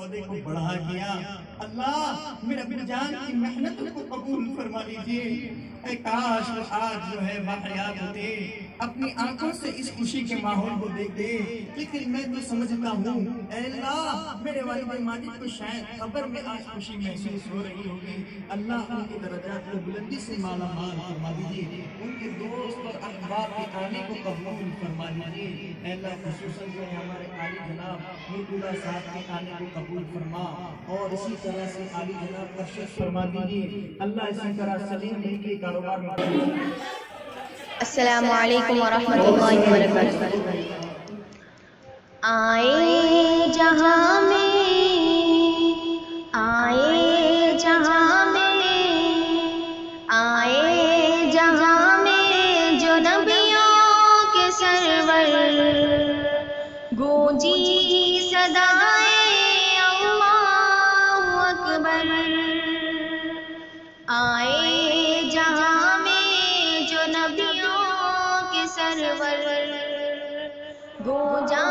عہدے کو بڑھا دیا۔ اللہ میرے ابو جان کی محنت کو قبول فرما لیجئے۔ اے کاش وہ آج جو ہے باحیات ہوتے، اپنی آنکھوں سے اس خوشی کے ماحول کو دیکھتے، لیکن میں تو سمجھتا ہوں اے اللہ میرے والد ماجد کو شاید قبر میں آج خوشی محسوس ہو رہی ہوگی۔ اللہ ان کی درجات کو بلندی سے مالا مال فرما دیجئے، ان کے دوست اور احباب کے آنے کو قبول فرما لیجئے۔ اے اللہ خصوصاً جو ہے ہمارے عالی جناب مرتضیٰ صاحب کے آنے کو قبول فرما، اور اسی طرح سے عالی جناب ارشد فرما دیجئے۔ اللہ اسی طرح سلیم دین کے کاروبار میں السلام علیکم ورحمۃ اللہ وبرکاتہ۔ آئے جہاں میں، آئے جہاں میں، آئے جہاں میں جو نبیوں کے سرور، گونجی صدائے اللہ اکبر۔ آئے جہاں میں جو نبیوں کے سرور، گونجا